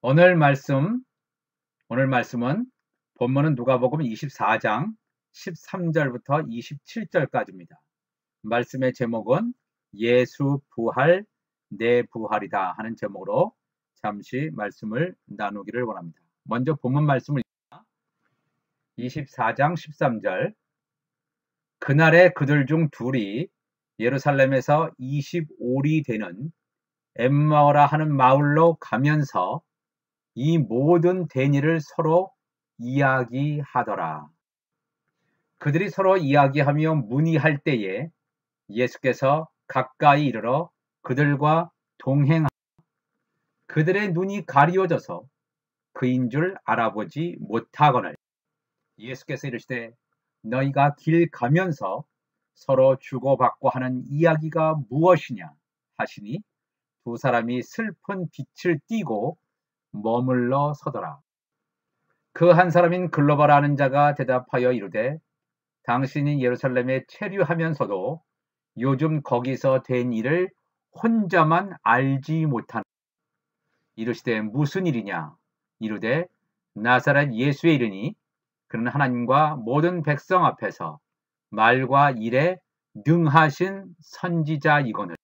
오늘 말씀, 오늘 말씀은 본문은 누가복음 24장 13절부터 27절까지입니다. 말씀의 제목은 예수 부활, 내 부활이다 하는 제목으로 잠시 말씀을 나누기를 원합니다. 먼저 본문 말씀을 24장 13절. 그날에 그들 중 둘이 예루살렘에서 25리 되는 엠마오라 하는 마을로 가면서 이 모든 된 일을 서로 이야기하더라. 그들이 서로 이야기하며 문의할 때에 예수께서 가까이 이르러 그들과 동행하여 그들의 눈이 가리워져서 그인 줄 알아보지 못하거늘 예수께서 이르시되 너희가 길 가면서 서로 주고받고 하는 이야기가 무엇이냐 하시니 두 사람이 슬픈 빛을 띠고 머물러 서더라. 그 한 사람인 글로바라 하는 자가 대답하여 이르되 당신이 예루살렘에 체류하면서도 요즘 거기서 된 일을 혼자만 알지 못하나. 이르시되 무슨 일이냐. 이르되 나사렛 예수의 일이니 그는 하나님과 모든 백성 앞에서 말과 일에 능하신 선지자이거늘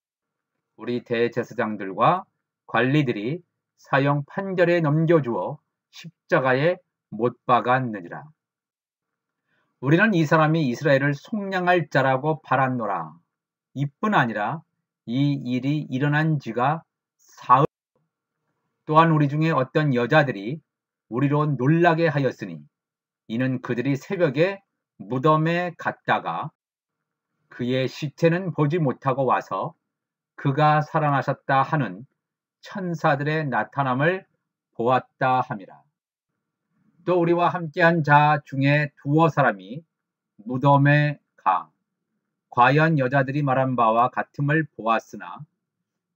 우리 대제사장들과 관리들이 사형 판결에 넘겨주어 십자가에 못 박았느니라. 우리는 이 사람이 이스라엘을 속량할 자라고 바랐노라. 이뿐 아니라 이 일이 일어난 지가 사흘. 또한 우리 중에 어떤 여자들이 우리로 놀라게 하였으니 이는 그들이 새벽에 무덤에 갔다가 그의 시체는 보지 못하고 와서 그가 살아나셨다 하는 천사들의 나타남을 보았다 함이라. 또 우리와 함께한 자 중에 두어 사람이 무덤에 가 과연 여자들이 말한 바와 같음을 보았으나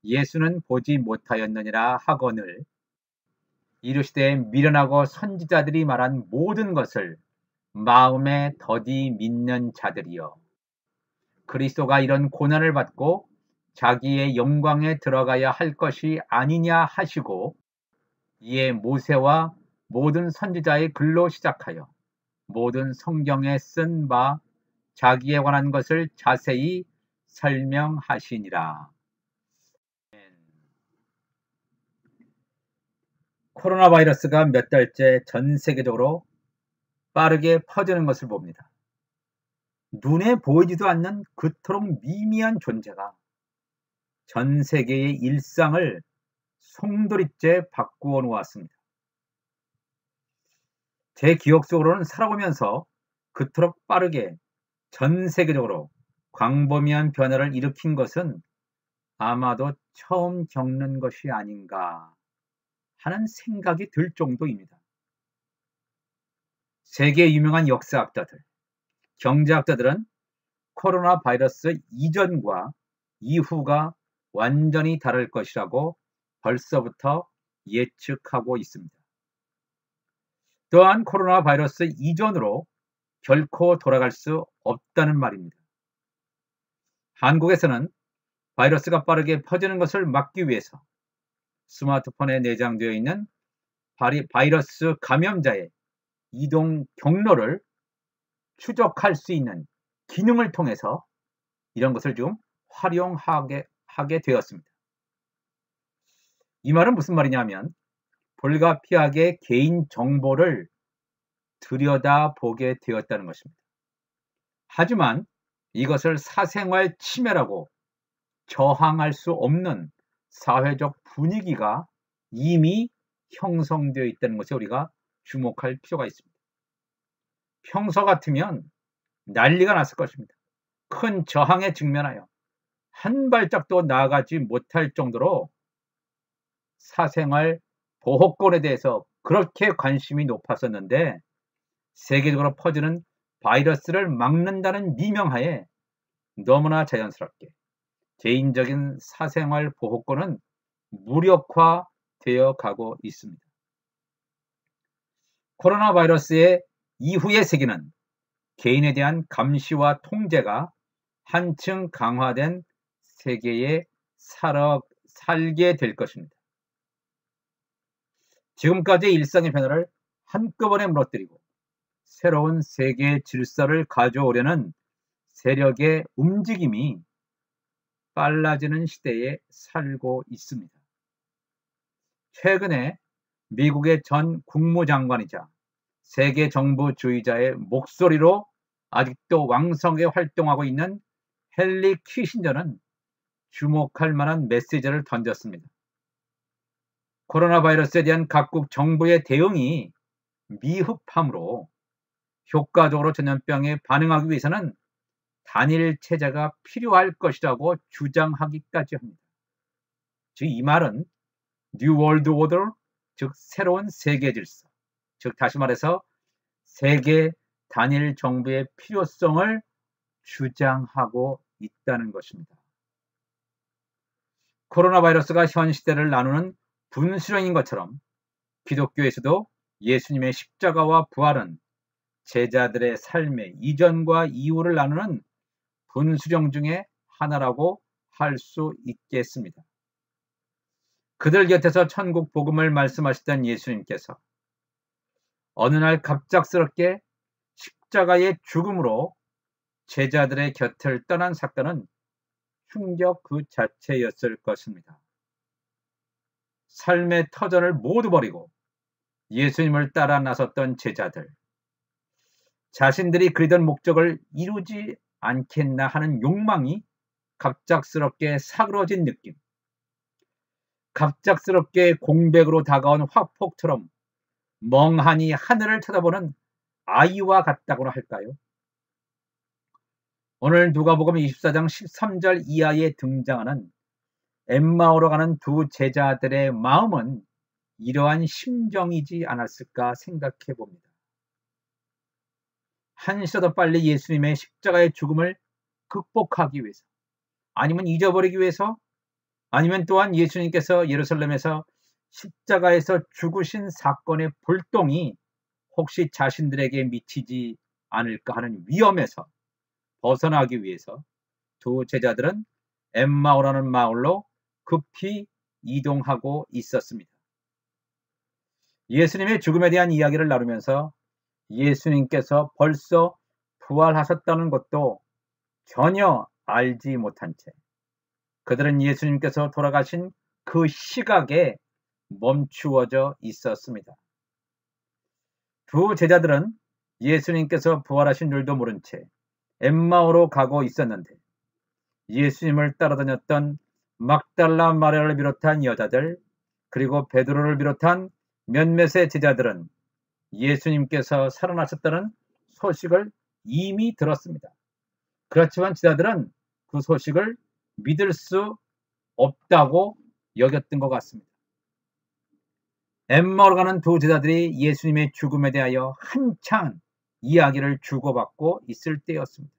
예수는 보지 못하였느니라 하거늘 이르시되 미련하고 선지자들이 말한 모든 것을 마음에 더디 믿는 자들이여 그리스도가 이런 고난을 받고 자기의 영광에 들어가야 할 것이 아니냐 하시고 이에 모세와 모든 선지자의 글로 시작하여 모든 성경에 쓴 바 자기에 관한 것을 자세히 설명하시니라. 코로나 바이러스가 몇 달째 전 세계적으로 빠르게 퍼지는 것을 봅니다. 눈에 보이지도 않는 그토록 미미한 존재가 전 세계의 일상을 송두리째 바꾸어 놓았습니다. 제 기억 속으로는 살아오면서 그토록 빠르게 전 세계적으로 광범위한 변화를 일으킨 것은 아마도 처음 겪는 것이 아닌가 하는 생각이 들 정도입니다. 세계 유명한 역사학자들, 경제학자들은 코로나 바이러스 이전과 이후가 완전히 다를 것이라고 벌써부터 예측하고 있습니다. 또한 코로나 바이러스 이전으로 결코 돌아갈 수 없다는 말입니다. 한국에서는 바이러스가 빠르게 퍼지는 것을 막기 위해서 스마트폰에 내장되어 있는 바이러스 감염자의 이동 경로를 추적할 수 있는 기능을 통해서 이런 것을 좀 활용하게 되었습니다. 이 말은 무슨 말이냐면 불가피하게 개인 정보를 들여다보게 되었다는 것입니다. 하지만 이것을 사생활 침해라고 저항할 수 없는 사회적 분위기가 이미 형성되어 있다는 것에 우리가 주목할 필요가 있습니다. 평소 같으면 난리가 났을 것입니다. 큰 저항에 직면하여 한 발짝도 나아가지 못할 정도로 사생활 보호권에 대해서 그렇게 관심이 높았었는데 세계적으로 퍼지는 바이러스를 막는다는 미명하에 너무나 자연스럽게 개인적인 사생활 보호권은 무력화되어 가고 있습니다. 코로나 바이러스의 이후의 세계는 개인에 대한 감시와 통제가 한층 강화된 세계에 살게 될 것입니다. 지금까지의 일상의 변화를 한꺼번에 무너뜨리고 새로운 세계 질서를 가져오려는 세력의 움직임이 빨라지는 시대에 살고 있습니다. 최근에 미국의 전 국무장관이자 세계 정부주의자의 목소리로 아직도 왕성하게 활동하고 있는 헨리 키신저는 주목할 만한 메시지를 던졌습니다. 코로나 바이러스에 대한 각국 정부의 대응이 미흡함으로 효과적으로 전염병에 반응하기 위해서는 단일 체제가 필요할 것이라고 주장하기까지 합니다. 즉 이 말은 New World Order, 즉 새로운 세계 질서, 즉 다시 말해서 세계 단일 정부의 필요성을 주장하고 있다는 것입니다. 코로나 바이러스가 현 시대를 나누는 분수령인 것처럼 기독교에서도 예수님의 십자가와 부활은 제자들의 삶의 이전과 이후를 나누는 분수령 중에 하나라고 할 수 있겠습니다. 그들 곁에서 천국 복음을 말씀하시던 예수님께서 어느 날 갑작스럽게 십자가의 죽음으로 제자들의 곁을 떠난 사건은 충격 그 자체였을 것입니다. 삶의 터전을 모두 버리고 예수님을 따라 나섰던 제자들, 자신들이 그리던 목적을 이루지 않겠나 하는 욕망이 갑작스럽게 사그러진 느낌, 갑작스럽게 공백으로 다가온 화폭처럼 멍하니 하늘을 쳐다보는 아이와 같다고나 할까요? 오늘 누가복음 24장 13절 이하에 등장하는 엠마오로 가는 두 제자들의 마음은 이러한 심정이지 않았을까 생각해 봅니다. 한시라도 빨리 예수님의 십자가의 죽음을 극복하기 위해서, 아니면 잊어버리기 위해서, 아니면 또한 예수님께서 예루살렘에서 십자가에서 죽으신 사건의 불똥이 혹시 자신들에게 미치지 않을까 하는 위험에서 벗어나기 위해서 두 제자들은 엠마오라는 마을로 급히 이동하고 있었습니다. 예수님의 죽음에 대한 이야기를 나누면서 예수님께서 벌써 부활하셨다는 것도 전혀 알지 못한 채 그들은 예수님께서 돌아가신 그 시각에 멈추어져 있었습니다. 두 제자들은 예수님께서 부활하신 줄도 모른 채 엠마오로 가고 있었는데 예수님을 따라다녔던 막달라 마리아를 비롯한 여자들, 그리고 베드로를 비롯한 몇몇의 제자들은 예수님께서 살아나셨다는 소식을 이미 들었습니다. 그렇지만 제자들은 그 소식을 믿을 수 없다고 여겼던 것 같습니다. 엠마오로 가는 두 제자들이 예수님의 죽음에 대하여 한창 이야기를 주고받고 있을 때였습니다.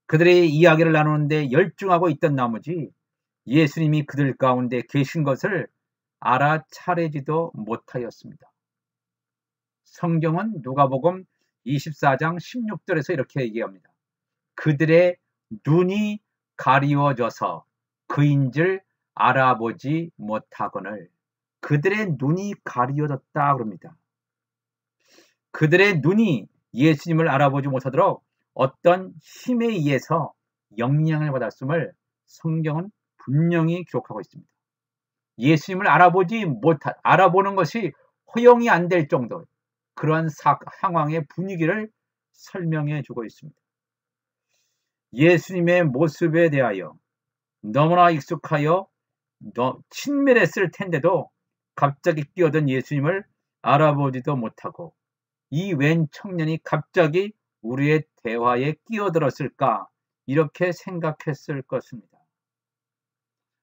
그들의 이야기를 나누는데 열중하고 있던 나머지 예수님이 그들 가운데 계신 것을 알아차리지도 못하였습니다. 성경은 누가복음 24장 16절에서 이렇게 얘기합니다. 그들의 눈이 가리워져서 그인줄 알아보지 못하거늘. 그들의 눈이 가리워졌다 그럽니다. 그들의 눈이 예수님을 알아보지 못하도록 어떤 힘에 의해서 영향을 받았음을 성경은 분명히 기록하고 있습니다. 예수님을 알아보는 것이 허용이 안 될 정도, 그러한 상황의 분위기를 설명해 주고 있습니다. 예수님의 모습에 대하여 너무나 익숙하여 친밀했을 텐데도 갑자기 끼어든 예수님을 알아보지도 못하고 이 웬 청년이 갑자기 우리의 대화에 끼어들었을까, 이렇게 생각했을 것입니다.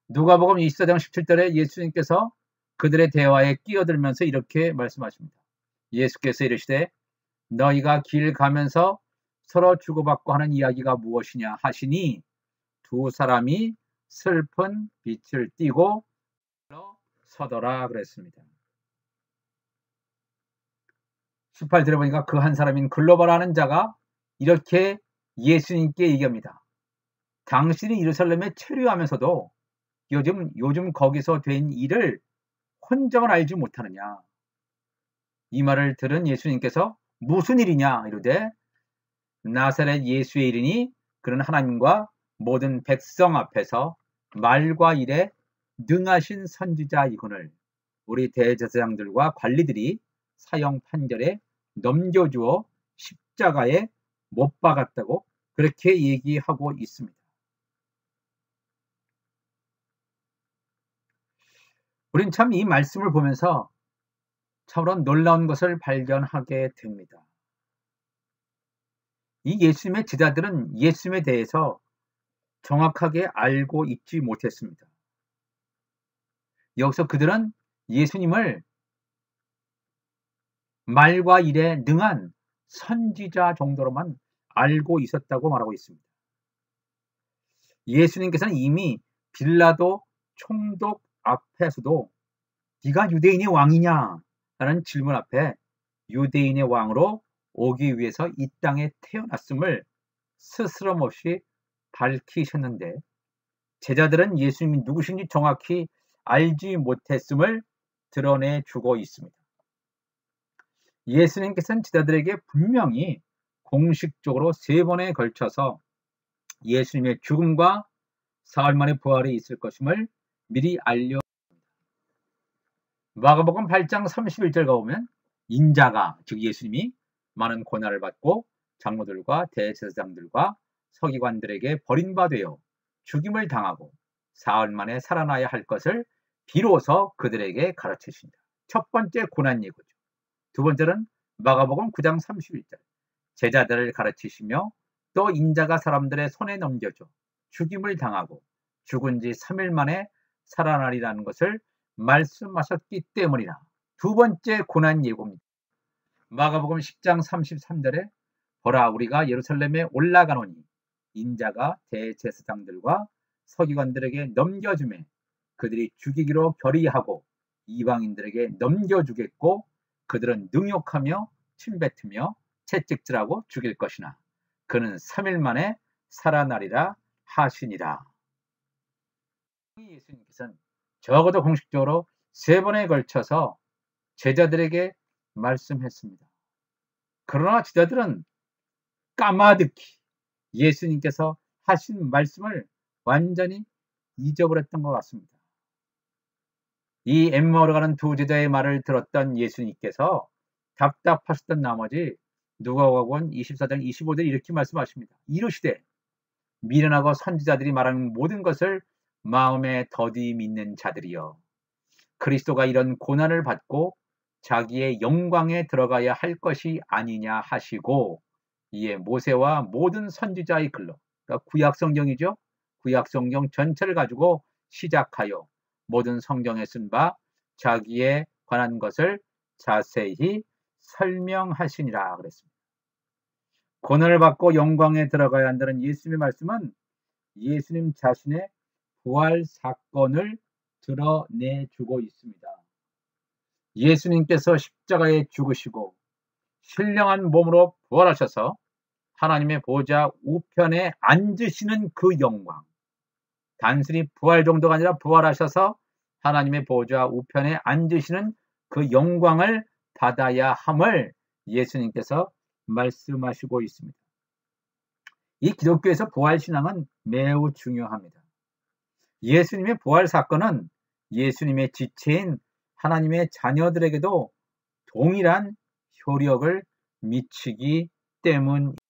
누가복음 24장 17절에 예수님께서 그들의 대화에 끼어들면서 이렇게 말씀하십니다. 예수께서 이르시되 너희가 길 가면서 서로 주고받고 하는 이야기가 무엇이냐 하시니 두 사람이 슬픈 빛을 띠고 서더라 그랬습니다. 18절에 보니까 그 한 사람인 글로바라는 자가 이렇게 예수님께 얘기합니다. 당신이 예루살렘에 체류하면서도 요즘 거기서 된 일을 혼정을 알지 못하느냐. 이 말을 들은 예수님께서 무슨 일이냐 이르되 나사렛 예수의 일이니 그는 하나님과 모든 백성 앞에서 말과 일에 능하신 선지자이거늘 우리 대제사장들과 관리들이 사형 판결에 넘겨주어 십자가에 못 박았다고 그렇게 얘기하고 있습니다. 우린 참 이 말씀을 보면서 참으로 놀라운 것을 발견하게 됩니다. 이 예수님의 제자들은 예수님에 대해서 정확하게 알고 있지 못했습니다. 여기서 그들은 예수님을 말과 일에 능한 선지자 정도로만 알고 있었다고 말하고 있습니다. 예수님께서는 이미 빌라도 총독 앞에서도 네가 유대인의 왕이냐? 라는 질문 앞에 유대인의 왕으로 오기 위해서 이 땅에 태어났음을 스스럼없이 밝히셨는데 제자들은 예수님이 누구신지 정확히 알지 못했음을 드러내주고 있습니다. 예수님께서는 제자들에게 분명히 공식적으로 3번에 걸쳐서 예수님의 죽음과 사흘 만의 부활이 있을 것임을 미리 알려 마가복음 8장 31절 가보면 인자가 즉 예수님이 많은 고난을 받고 장로들과 대제사장들과 서기관들에게 버림받아 죽임을 당하고 사흘 만에 살아나야 할 것을 비로소 그들에게 가르치신다. 첫 번째 고난 예고죠. 두 번째는 마가복음 9장 31절 제자들을 가르치시며 또 인자가 사람들의 손에 넘겨져 죽임을 당하고 죽은 지 3일 만에 살아나리라는 것을 말씀하셨기 때문이라. 두 번째 고난 예고입니다. 마가복음 10장 33절에 보라 우리가 예루살렘에 올라가노니 인자가 대제사장들과 서기관들에게 넘겨주매 그들이 죽이기로 결의하고 이방인들에게 넘겨주겠고 그들은 능욕하며 침뱉으며 채찍질하고 죽일 것이나 그는 3일 만에 살아나리라 하시니라. 예수님께서는 적어도 공식적으로 3번에 걸쳐서 제자들에게 말씀했습니다. 그러나 제자들은 까마득히 예수님께서 하신 말씀을 완전히 잊어버렸던 것 같습니다. 이 엠마오로 가는 두 제자의 말을 들었던 예수님께서 답답하셨던 나머지 누가복음 24장 25절 이렇게 말씀하십니다. 이르시되 미련하고 선지자들이 말하는 모든 것을 마음에 더디 믿는 자들이여 그리스도가 이런 고난을 받고 자기의 영광에 들어가야 할 것이 아니냐 하시고 이에 모세와 모든 선지자의 글로 그러니까 구약성경이죠. 구약성경 전체를 가지고 시작하여 모든 성경에 쓴 바 자기에 관한 것을 자세히 설명하시니라 그랬습니다. 고난을 받고 영광에 들어가야 한다는 예수님의 말씀은 예수님 자신의 부활 사건을 드러내주고 있습니다. 예수님께서 십자가에 죽으시고 신령한 몸으로 부활하셔서 하나님의 보좌 우편에 앉으시는 그 영광 단순히 부활 정도가 아니라 부활하셔서 하나님의 보좌 우편에 앉으시는 그 영광을 받아야 함을 예수님께서 말씀하시고 있습니다. 이 기독교에서 부활신앙은 매우 중요합니다. 예수님의 부활 사건은 예수님의 지체인 하나님의 자녀들에게도 동일한 효력을 미치기 때문입니다.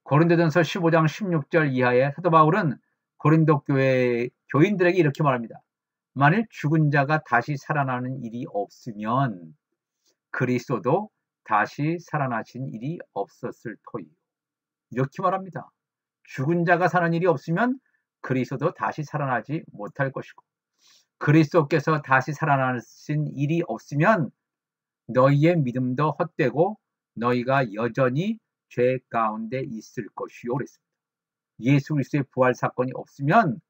고린도전서 15장 16절 이하에 사도 바울은 고린도 교회 교인들에게 이렇게 말합니다. 만일 죽은 자가 다시 살아나는 일이 없으면 그리스도도 다시 살아나신 일이 없었을 터이요. 이렇게 말합니다. 죽은 자가 사는 일이 없으면 그리스도도 다시 살아나지 못할 것이고 그리스도께서 다시 살아나신 일이 없으면 너희의 믿음도 헛되고 너희가 여전히 죄 가운데 있을 것이요 그랬습니다. 예수 그리스도의 부활 사건이 없으면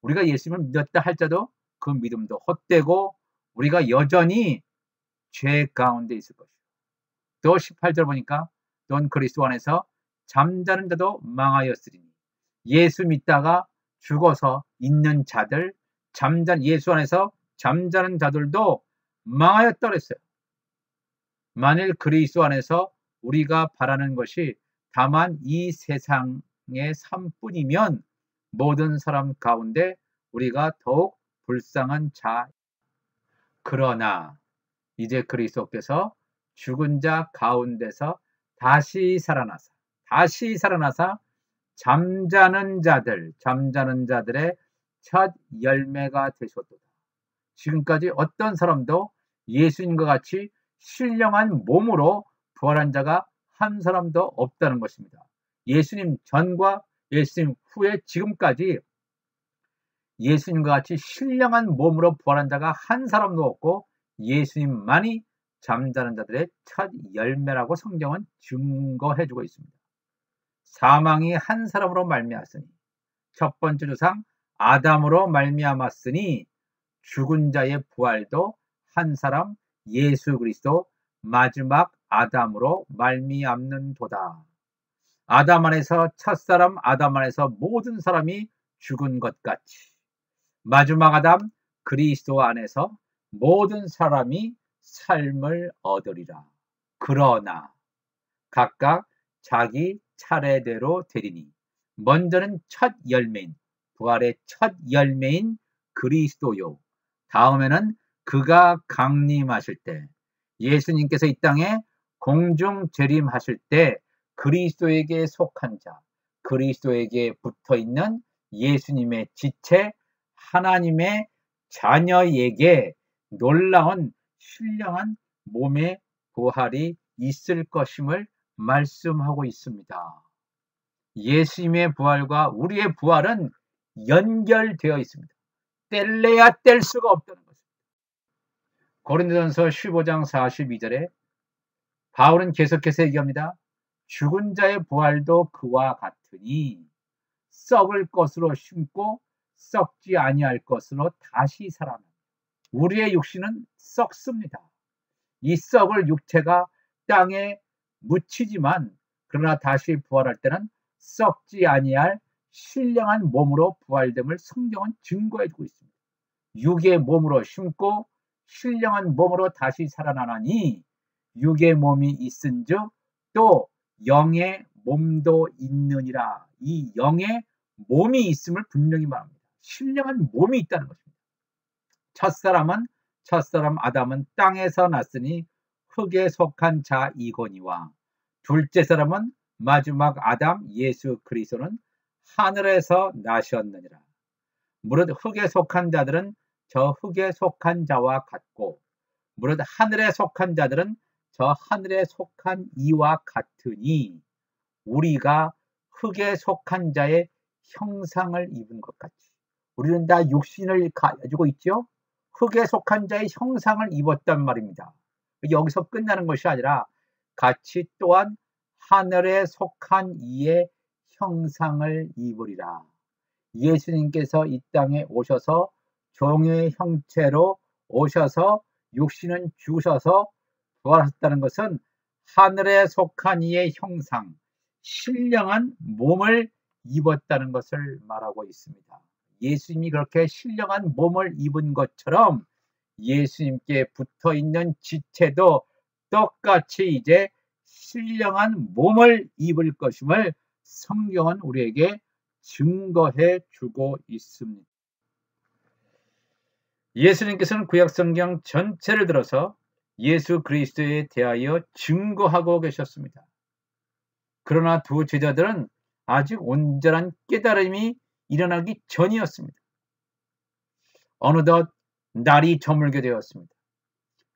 우리가 예수님을 믿었다 할지라도 그 믿음도 헛되고 우리가 여전히 죄 가운데 있을 것이요. 또 18절 보니까 넌 그리스도 안에서 잠자는 자도 망하였으리니 예수 믿다가 죽어서 있는 자들 잠잔 예수 안에서 잠자는 자들도 망하였다 그랬어요. 만일 그리스도 안에서 우리가 바라는 것이 다만 이 세상의 삶뿐이면 모든 사람 가운데 우리가 더욱 불쌍한 자. 그러나 이제 그리스도께서 죽은 자 가운데서 다시 살아나사 잠자는 자들의 첫 열매가 되셨도다. 지금까지 어떤 사람도 예수님과 같이 신령한 몸으로 부활한 자가 한 사람도 없다는 것입니다. 예수님 전과 예수님 후에 지금까지 예수님과 같이 신령한 몸으로 부활한 자가 한 사람도 없고 예수님만이 잠자는 자들의 첫 열매라고 성경은 증거해 주고 있습니다. 사망이 한 사람으로 말미암았으니, 첫 번째 조상 아담으로 말미암았으니 죽은 자의 부활도 한 사람 예수 그리스도 마지막 아담으로 말미암는도다. 아담 안에서 첫사람 아담 안에서 모든 사람이 죽은 것 같이 마지막 아담 그리스도 안에서 모든 사람이 삶을 얻으리라. 그러나 각각 자기 차례대로 되리니 먼저는 첫 열매인 부활의 첫 열매인 그리스도요. 다음에는 그가 강림하실 때 예수님께서 이 땅에 공중 재림하실 때 그리스도에게 속한 자, 그리스도에게 붙어있는 예수님의 지체, 하나님의 자녀에게 놀라운 신령한 몸의 부활이 있을 것임을 말씀하고 있습니다. 예수님의 부활과 우리의 부활은 연결되어 있습니다. 뗄래야 뗄 수가 없다는 것입니다. 고린도전서 15장 42절에 바울은 계속해서 얘기합니다. 죽은 자의 부활도 그와 같으니 썩을 것으로 심고 썩지 아니할 것으로 다시 살아나. 우리의 육신은 썩습니다. 이 썩을 육체가 땅에 묻히지만 그러나 다시 부활할 때는 썩지 아니할 신령한 몸으로 부활됨을 성경은 증거해 주고 있습니다. 육의 몸으로 심고 신령한 몸으로 다시 살아나니 육의 몸이 있은즉 또 영의 몸도 있느니라. 이 영의 몸이 있음을 분명히 말합니다. 신령한 몸이 있다는 것입니다. 첫사람 아담은 땅에서 났으니 흙에 속한 자이거니와 둘째 사람은 마지막 아담 예수 그리스도는 하늘에서 나셨느니라. 무릇 흙에 속한 자들은 저 흙에 속한 자와 같고 무릇 하늘에 속한 자들은 저 하늘에 속한 이와 같으니 우리가 흙에 속한 자의 형상을 입은 것 같이 우리는 다 육신을 가지고 있죠. 흙에 속한 자의 형상을 입었단 말입니다. 여기서 끝나는 것이 아니라 같이 또한 하늘에 속한 이의 형상을 입으리라. 예수님께서 이 땅에 오셔서 종의 형체로 오셔서 육신은 죽으셔서 부활하셨다는 것은 하늘에 속한 이의 형상, 신령한 몸을 입었다는 것을 말하고 있습니다. 예수님이 그렇게 신령한 몸을 입은 것처럼 예수님께 붙어있는 지체도 똑같이 이제 신령한 몸을 입을 것임을 성경은 우리에게 증거해 주고 있습니다. 예수님께서는 구약성경 전체를 들어서 예수 그리스도에 대하여 증거하고 계셨습니다. 그러나 두 제자들은 아직 온전한 깨달음이 일어나기 전이었습니다. 어느덧 날이 저물게 되었습니다.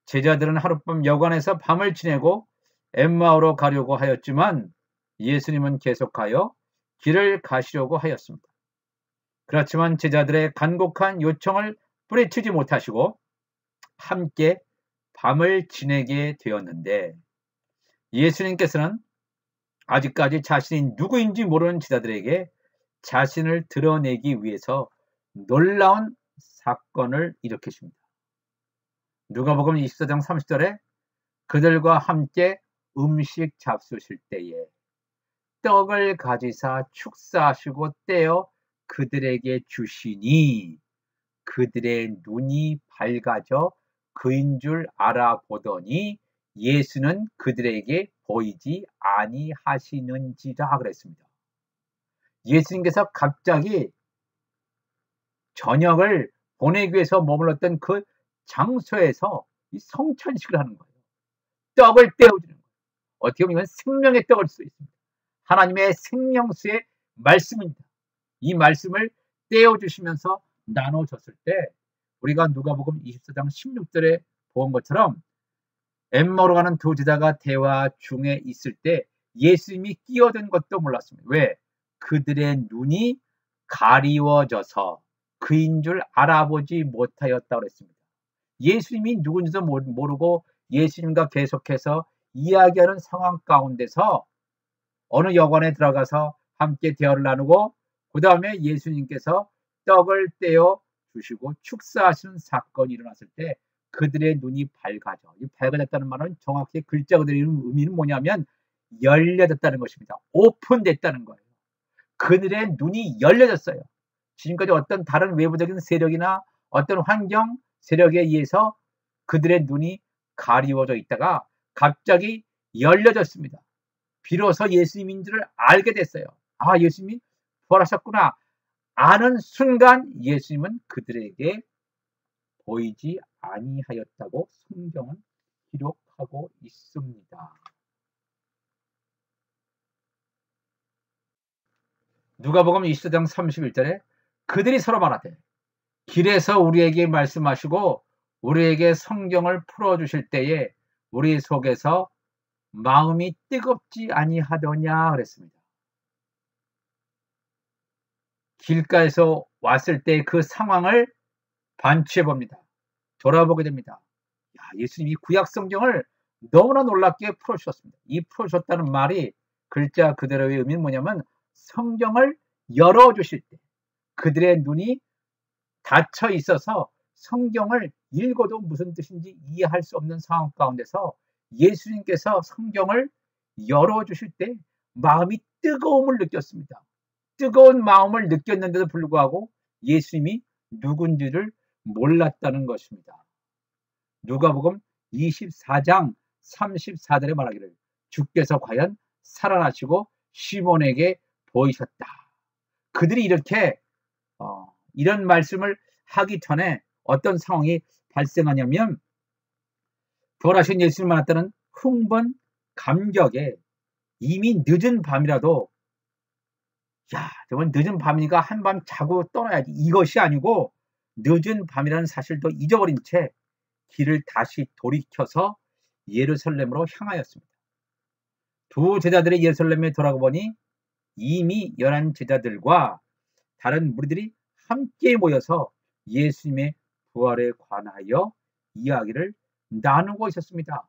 제자들은 하룻밤 여관에서 밤을 지내고 엠마오로 가려고 하였지만 예수님은 계속하여 길을 가시려고 하였습니다. 그렇지만 제자들의 간곡한 요청을 뿌리치지 못하시고 함께 밤을 지내게 되었는데 예수님께서는 아직까지 자신이 누구인지 모르는 제자들에게 자신을 드러내기 위해서 놀라운 사건을 일으키십니다. 누가복음 24장 30절에 그들과 함께 음식 잡수실 때에 떡을 가지사 축사하시고 떼어 그들에게 주시니 그들의 눈이 밝아져 그인 줄 알아보더니 예수는 그들에게 보이지 아니하시는지라 그랬습니다. 예수님께서 갑자기 저녁을 보내기 위해서 머물렀던 그 장소에서 이 성찬식을 하는 거예요. 떡을 떼어주는 거예요. 어떻게 보면 생명의 떡을 수 있습니다. 하나님의 생명수의 말씀입니다. 이 말씀을 떼어주시면서 나눠줬을 때 우리가 누가복음 24장 16절에 본 것처럼 엠마오로 가는 두 제자가 대화 중에 있을 때 예수님이 끼어든 것도 몰랐습니다. 왜? 그들의 눈이 가리워져서 그인 줄 알아보지 못하였다고 했습니다. 예수님이 누군지도 모르고 예수님과 계속해서 이야기하는 상황 가운데서 어느 여관에 들어가서 함께 대화를 나누고 그 다음에 예수님께서 떡을 떼어 주시고 축사하시는 사건이 일어났을 때 그들의 눈이 밝아져. 이 밝아졌다는 말은 정확히 글자 그대로 의미는 뭐냐면 열려졌다는 것입니다. 오픈됐다는 거예요. 그들의 눈이 열려졌어요. 지금까지 어떤 다른 외부적인 세력이나 어떤 환경 세력에 의해서 그들의 눈이 가리워져 있다가 갑자기 열려졌습니다. 비로소 예수님인 줄을 알게 됐어요. 아, 예수님이 부활하셨구나. 아는 순간 예수님은 그들에게 보이지 아니하였다고 성경은 기록하고 있습니다. 누가복음 24장 31절에 그들이 서로 말하되 길에서 우리에게 말씀하시고 우리에게 성경을 풀어주실 때에 우리 속에서 마음이 뜨겁지 아니하더냐 그랬습니다. 길가에서 왔을 때 그 상황을 반추해 봅니다. 돌아보게 됩니다. 야, 예수님이 구약 성경을 너무나 놀랍게 풀어주셨습니다. 이 풀어주셨다는 말이 글자 그대로의 의미는 뭐냐면 성경을 열어주실 때 그들의 눈이 닫혀 있어서 성경을 읽어도 무슨 뜻인지 이해할 수 없는 상황 가운데서 예수님께서 성경을 열어주실 때 마음이 뜨거움을 느꼈습니다. 뜨거운 마음을 느꼈는데도 불구하고 예수님이 누군지를 몰랐다는 것입니다. 누가복음 24장 34절에 말하기를 주께서 과연 살아나시고 시몬에게 보이셨다. 그들이 이렇게 이런 말씀을 하기 전에 어떤 상황이 발생하냐면 부활하신 예수님을 만났다는 흥분, 감격에 이미 늦은 밤이라도 야, 정말 늦은 밤이니까 한밤 자고 떠나야지. 이것이 아니고 늦은 밤이라는 사실도 잊어버린 채 길을 다시 돌이켜서 예루살렘으로 향하였습니다. 두 제자들이 예루살렘에 돌아가 보니 이미 11 제자들과 다른 무리들이 함께 모여서 예수님의 부활에 관하여 이야기를 나누고 있었습니다.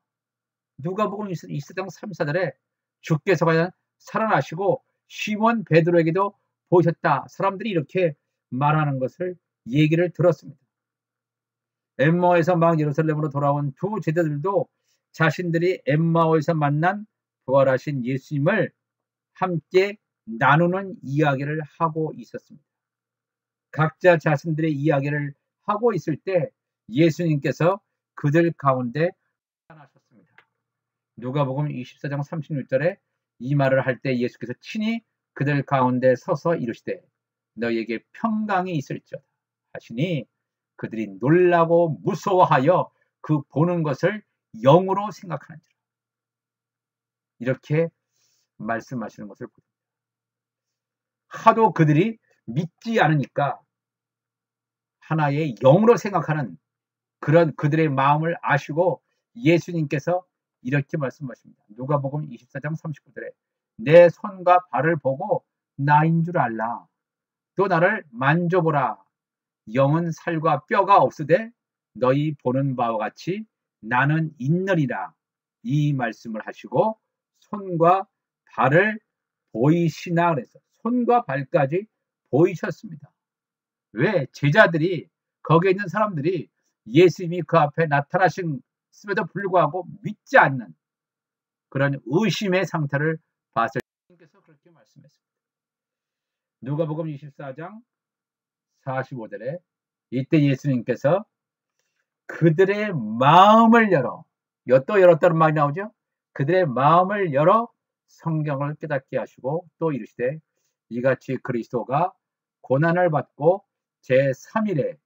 누가복음 24장 34절에 주께서 과연 살아나시고 시몬 베드로에게도 보이셨다. 사람들이 이렇게 말하는 것을 얘기를 들었습니다. 엠마오에서 막 예루살렘으로 돌아온 두 제자들도 자신들이 엠마오에서 만난 부활하신 예수님을 함께 나누는 이야기를 하고 있었습니다. 각자 자신들의 이야기를 하고 있을 때 예수님께서 그들 가운데 나타나셨습니다. 누가복음 24장 36절에 이 말을 할 때 예수께서 친히 그들 가운데 서서 이르시되 너희에게 평강이 있을지어다 하시니 그들이 놀라고 무서워하여 그 보는 것을 영으로 생각하는지라. 이렇게 말씀하시는 것을 보입니다. 하도 그들이 믿지 않으니까 하나의 영으로 생각하는 그런 그들의 마음을 아시고 예수님께서 이렇게 말씀하십니다. 누가복음 24장 39절에 내 손과 발을 보고 나인 줄 알라. 또 나를 만져보라. 영은 살과 뼈가 없으되 너희 보는 바와 같이 나는 있느니라. 이 말씀을 하시고 손과 발을 보이시나 그래서 손과 발까지 보이셨습니다. 왜? 제자들이 거기에 있는 사람들이 예수님이 그 앞에 나타나심에도 불구하고 믿지 않는 그런 의심의 상태를 봤을 때 예수님께서 그렇게 말씀했습니다. 누가복음 24장 45절에 이때 예수님께서 그들의 마음을 열어, 또 열었다는 말이 나오죠. 그들의 마음을 열어 성경을 깨닫게 하시고 또 이르시되 이같이 그리스도가 고난을 받고 제3일에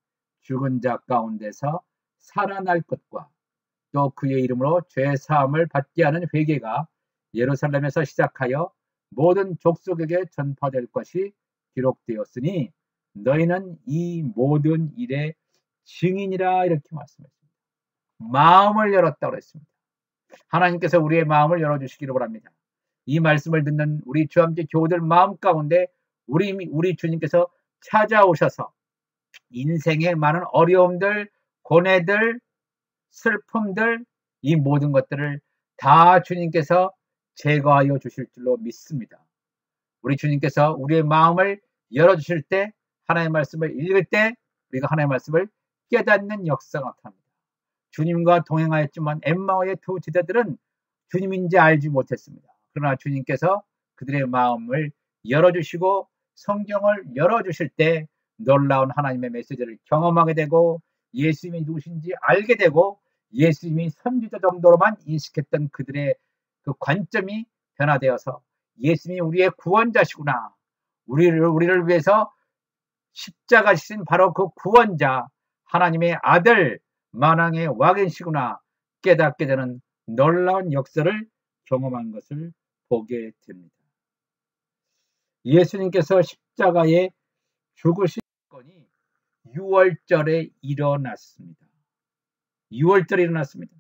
죽은 자 가운데서 살아날 것과 또 그의 이름으로 죄 사함을 받게 하는 회개가 예루살렘에서 시작하여 모든 족속에게 전파될 것이 기록되었으니 너희는 이 모든 일의 증인이라 이렇게 말씀했습니다. 마음을 열었다고 그랬습니다. 하나님께서 우리의 마음을 열어주시기를 바랍니다. 이 말씀을 듣는 우리 주함께 교우들 마음 가운데 우리 주님께서 찾아오셔서 인생의 많은 어려움들, 고뇌들, 슬픔들, 이 모든 것들을 다 주님께서 제거하여 주실 줄로 믿습니다. 우리 주님께서 우리의 마음을 열어주실 때, 하나님의 말씀을 읽을 때 우리가 하나님의 말씀을 깨닫는 역사가 나타납니다. 주님과 동행하였지만 엠마오의 두 제자들은 주님인지 알지 못했습니다. 그러나 주님께서 그들의 마음을 열어주시고 성경을 열어주실 때 놀라운 하나님의 메시지를 경험하게 되고 예수님이 누구신지 알게 되고 예수님이 선지자 정도로만 인식했던 그들의 그 관점이 변화되어서 예수님이 우리의 구원자시구나, 우리를 위해서 십자가 지신 바로 그 구원자, 하나님의 아들, 만왕의 왕이시구나 깨닫게 되는 놀라운 역사를 경험한 것을 보게 됩니다. 예수님께서 십자가에 죽으신 건이 6월절에 일어났습니다. 6월절에 일어났습니다.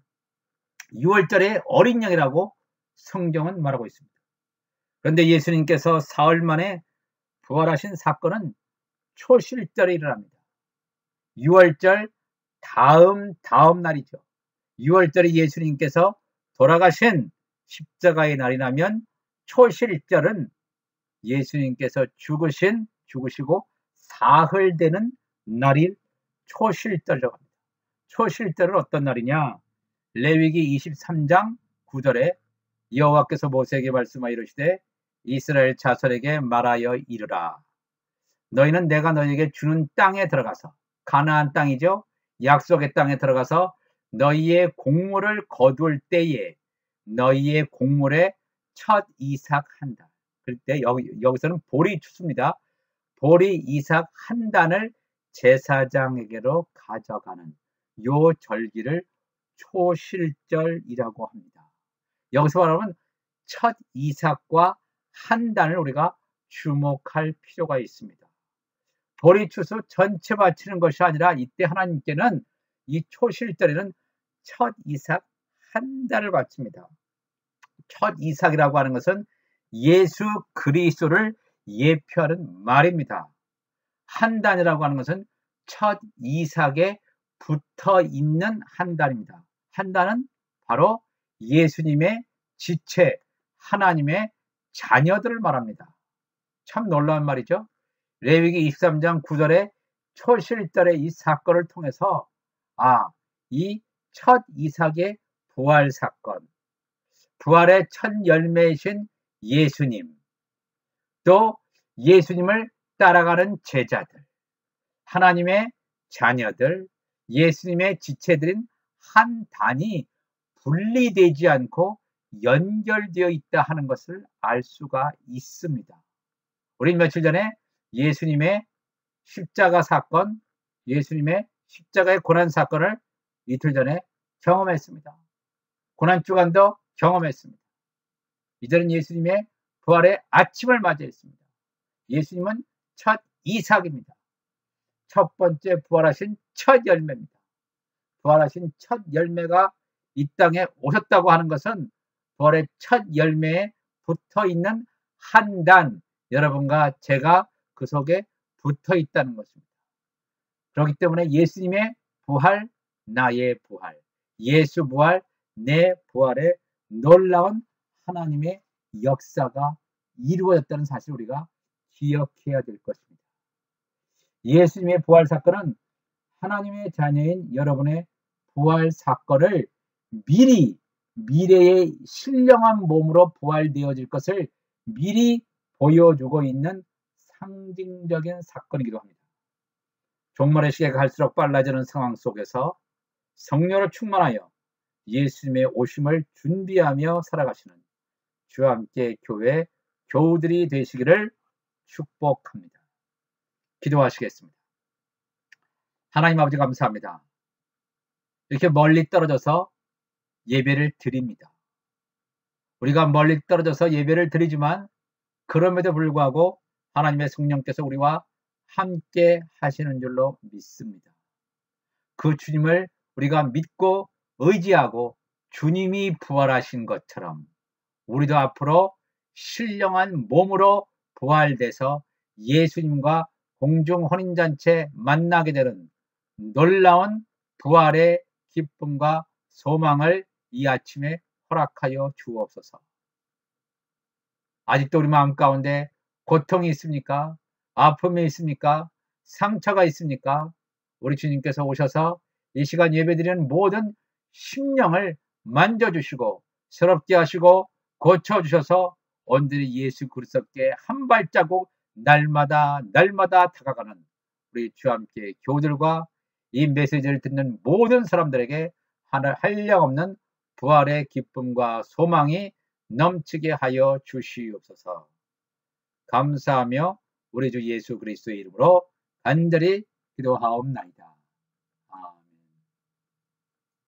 6월절에 어린 양이라고 성경은 말하고 있습니다. 그런데 예수님께서 사흘 만에 부활하신 사건은 초실절에 일어납니다. 6월절 다음 날이죠. 6월절에 예수님께서 돌아가신 십자가의 날이라면 초실절은 예수님께서 죽으시고 사흘 되는 날이 초실절이라고 합니다. 초실절은 어떤 날이냐? 레위기 23장 9절에 여호와께서 모세에게 말씀하여 이르시되 이스라엘 자손에게 말하여 이르라. 너희는 내가 너희에게 주는 땅에 들어가서, 가나안 땅이죠. 약속의 땅에 들어가서 너희의 곡물을 거둘 때에 너희의 곡물에 첫 이삭 한 단. 그때 여기서는 보리 추수입니다. 보리 이삭 한 단을 제사장에게로 가져가는 요 절기를 초실절이라고 합니다. 여기서 말하면 첫 이삭과 한 단을 우리가 주목할 필요가 있습니다. 보리 추수 전체 바치는 것이 아니라 이때 하나님께는 이 초실절에는 첫 이삭 한 단을 바칩니다. 첫 이삭이라고 하는 것은 예수 그리스도를 예표하는 말입니다. 한 단이라고 하는 것은 첫 이삭에 붙어 있는 한 단입니다. 한 단은 바로 예수님의 지체, 하나님의 자녀들을 말합니다. 참 놀라운 말이죠. 레위기 23장 9절에 초실절의 이 사건을 통해서 이 첫 이삭의 부활 사건, 부활의 첫 열매이신 예수님, 또 예수님을 따라가는 제자들, 하나님의 자녀들, 예수님의 지체들인 한 단이 분리되지 않고 연결되어 있다 하는 것을 알 수가 있습니다. 우리 며칠 전에 예수님의 십자가 사건, 예수님의 십자가의 고난 사건을 이틀 전에 경험했습니다. 고난주간도 경험했습니다. 이제는 예수님의 부활의 아침을 맞이했습니다. 예수님은 첫 이삭입니다. 첫 번째 부활하신 첫 열매입니다. 부활하신 첫 열매가 이 땅에 오셨다고 하는 것은 부활의 첫 열매에 붙어 있는 한 단, 여러분과 제가 그 속에 붙어 있다는 것입니다. 그렇기 때문에 예수님의 부활, 나의 부활, 예수 부활, 내 부활의 놀라운 하나님의 역사가 이루어졌다는 사실을 우리가 기억해야 될 것입니다. 예수님의 부활 사건은 하나님의 자녀인 여러분의 부활 사건을 미래의 신령한 몸으로 부활되어질 것을 미리 보여주고 있는 상징적인 사건이기도 합니다. 종말의 시계가 갈수록 빨라지는 상황 속에서 성령으로 충만하여 예수님의 오심을 준비하며 살아가시는 주와 함께 교회 교우들이 되시기를 축복합니다. 기도하시겠습니다. 하나님 아버지 감사합니다. 이렇게 멀리 떨어져서 예배를 드립니다. 우리가 멀리 떨어져서 예배를 드리지만 그럼에도 불구하고 하나님의 성령께서 우리와 함께 하시는 줄로 믿습니다. 그 주님을 우리가 믿고 의지하고 주님이 부활하신 것처럼 우리도 앞으로 신령한 몸으로 부활돼서 예수님과 공중 혼인잔치에 만나게 되는 놀라운 부활의 기쁨과 소망을 이 아침에 허락하여 주옵소서. 아직도 우리 마음 가운데 고통이 있습니까? 아픔이 있습니까? 상처가 있습니까? 우리 주님께서 오셔서 이 시간 예배드리는 모든 심령을 만져주시고 새롭게 하시고 고쳐주셔서 온전히 예수 그리스도께 한 발자국 날마다 다가가는 우리 주와 함께 교우들과 이 메시지를 듣는 모든 사람들에게 한량없는 부활의 기쁨과 소망이 넘치게 하여 주시옵소서. 감사하며 우리 주 예수 그리스도의 이름으로 간절히 기도하옵나이다.